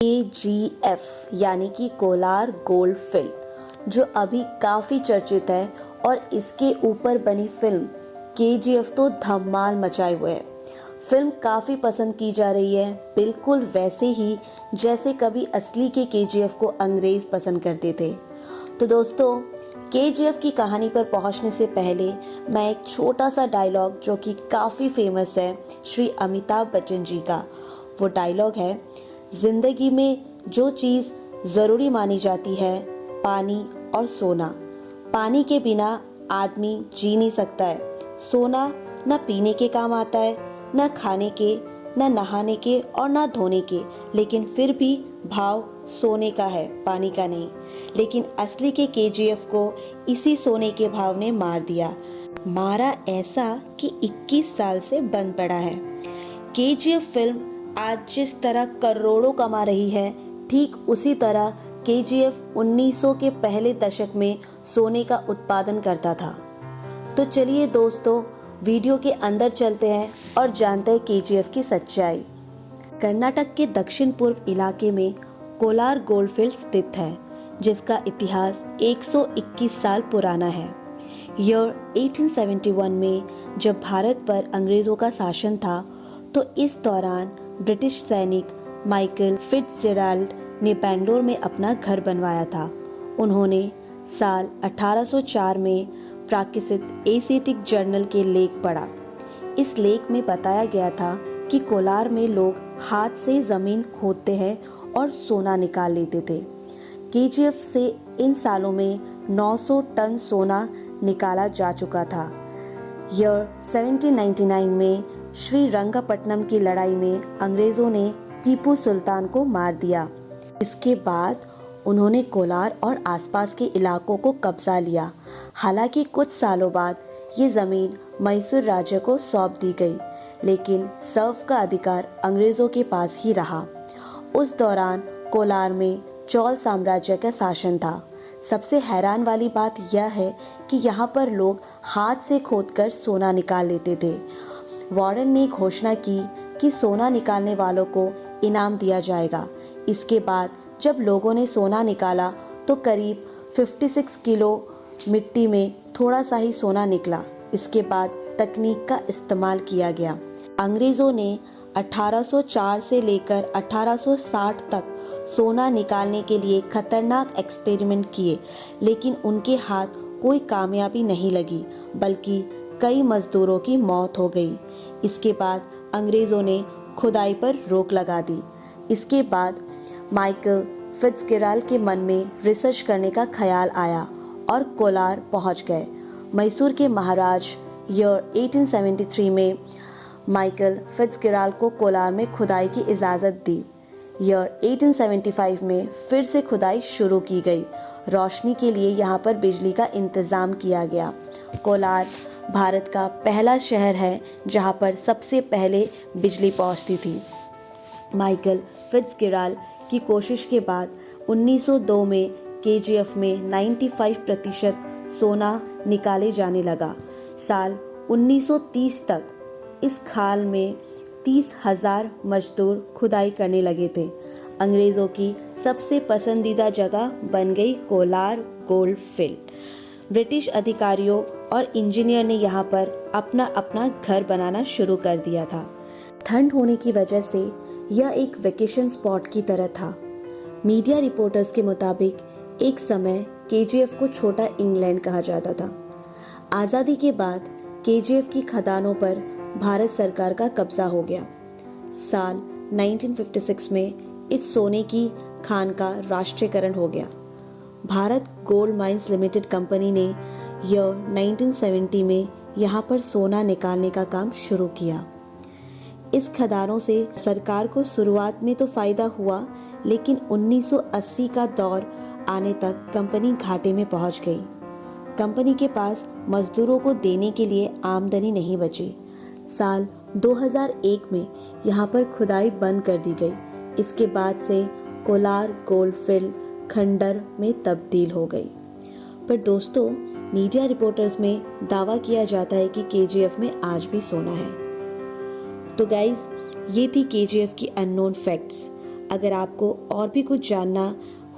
KGF यानी कि Kolar gold field, जो अभी काफ़ी चर्चित है और इसके ऊपर बनी फिल्म KGF तो धमाल मचाए हुए है। फिल्म काफ़ी पसंद की जा रही है, बिल्कुल वैसे ही जैसे कभी असली के KGF को अंग्रेज पसंद करते थे। तो दोस्तों, KGF की कहानी पर पहुंचने से पहले मैं एक छोटा सा डायलॉग जो कि काफ़ी फेमस है श्री अमिताभ बच्चन जी का, वो डायलॉग है, जिंदगी में जो चीज़ ज़रूरी मानी जाती है, पानी और सोना। पानी के बिना आदमी जी नहीं सकता है। सोना न पीने के काम आता है, न खाने के, न नहाने के और न धोने के, लेकिन फिर भी भाव सोने का है, पानी का नहीं। लेकिन असली के KGF को इसी सोने के भाव ने मार दिया, मारा ऐसा कि 21 साल से बंद पड़ा है। KGF फिल्म आज जिस तरह करोड़ों कमा रही है, ठीक उसी तरह KGF 1900 के पहले दशक में सोने का उत्पादन करता था। तो चलिए दोस्तों, वीडियो के अंदर चलते हैं और जानते हैं KGF की सच्चाई। कर्नाटक के दक्षिण पूर्व इलाके में कोलार गोल्डफील्ड स्थित है, जिसका इतिहास 121 साल पुराना है। ईयर 1871 में जब भारत पर अंग्रेजों का शासन था, तो इस दौरान ब्रिटिश सैनिक माइकल फिट्जजेराल्ड ने बेंगलोर में अपना घर बनवाया था। उन्होंने साल 1804 में प्रकाशित एशियाटिक जर्नल के लेख पढ़ा। इस लेख में बताया गया था कि कोलार में लोग हाथ से ज़मीन खोदते हैं और सोना निकाल लेते थे। KGF से इन सालों में 900 टन सोना निकाला जा चुका था। ईयर 1799 में श्री रंगपट्टनम की लड़ाई में अंग्रेजों ने टीपू सुल्तान को मार दिया। इसके बाद उन्होंने कोलार और आसपास के इलाकों को कब्जा लिया। हालांकि कुछ सालों बाद ये ज़मीन मैसूर राज्य को सौंप दी गई, लेकिन सर्व का अधिकार अंग्रेजों के पास ही रहा। उस दौरान कोलार में चोल साम्राज्य का शासन था। सबसे हैरान वाली बात यह है कि यहाँ पर लोग हाथ से खोदकर सोना निकाल लेते थे। वार्डन ने घोषणा की कि सोना निकालने वालों को इनाम दिया जाएगा। इसके बाद जब लोगों ने सोना निकाला तो करीब 56 किलो मिट्टी में थोड़ा सा ही सोना निकला। इसके बाद तकनीक का इस्तेमाल किया गया। अंग्रेज़ों ने 1804 से लेकर 1860 तक सोना निकालने के लिए खतरनाक एक्सपेरिमेंट किए, लेकिन उनके हाथ कोई कामयाबी नहीं लगी, बल्कि कई मजदूरों की मौत हो गई। इसके बाद अंग्रेज़ों ने खुदाई पर रोक लगा दी। इसके बाद माइकल फिट्जजेराल्ड के मन में रिसर्च करने का ख्याल आया और कोलार पहुंच गए। मैसूर के महाराज ईयर 1873 में माइकल फिट्जजेराल्ड को कोलार में खुदाई की इजाज़त दी। ईयर 1875 में फिर से खुदाई शुरू की गई। रोशनी के लिए यहाँ पर बिजली का इंतज़ाम किया गया। कोलार भारत का पहला शहर है जहाँ पर सबसे पहले बिजली पहुँचती थी। माइकल फिट्जजेराल्ड की कोशिश के बाद 1902 में KGF में 95% सोना निकाले जाने लगा। साल 1930 तक इस खाल में 30,000 मजदूर खुदाई करने लगे थे। अंग्रेज़ों की सबसे पसंदीदा जगह बन गई कोलार गोल्ड फील्ड। ब्रिटिश अधिकारियों और इंजीनियर ने यहाँ पर अपना अपना घर बनाना शुरू कर दिया था। ठंड होने की वजह से यह एक वेकेशन स्पॉट की तरह था। मीडिया रिपोर्टर्स के मुताबिक एक समय KGF को छोटा इंग्लैंड कहा जाता था। आज़ादी के बाद KGF की खदानों पर भारत सरकार का कब्जा हो गया। साल 1956 में इस सोने की खान का राष्ट्रीयकरण हो गया। Bharat gold mines limited company ने ईयर 1970 में यहाँ पर सोना निकालने का काम शुरू किया। इस खदानों से सरकार को शुरुआत में तो फायदा हुआ, लेकिन 1980 का दौर आने तक कंपनी घाटे में पहुंच गई। कंपनी के पास मजदूरों को देने के लिए आमदनी नहीं बची। साल 2001 में यहाँ पर खुदाई बंद कर दी गई। इसके बाद से कोलार गोल्ड फील्ड खंडर में तब्दील हो गई। पर दोस्तों, मीडिया रिपोर्टर्स में दावा किया जाता है कि KGF में आज भी सोना है। तो गाइज, ये थी KGF की अननोन फैक्ट्स। अगर आपको और भी कुछ जानना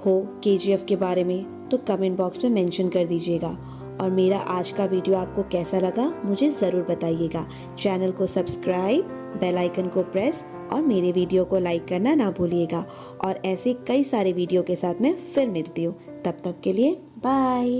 हो केजीएफ के बारे में तो कमेंट बॉक्स में मेंशन कर दीजिएगा। और मेरा आज का वीडियो आपको कैसा लगा मुझे ज़रूर बताइएगा। चैनल को सब्सक्राइब, बेल आइकन को प्रेस और मेरे वीडियो को लाइक करना ना भूलिएगा। और ऐसे कई सारे वीडियो के साथ मैं फिर मिलती हूँ। तब तक के लिए बाय।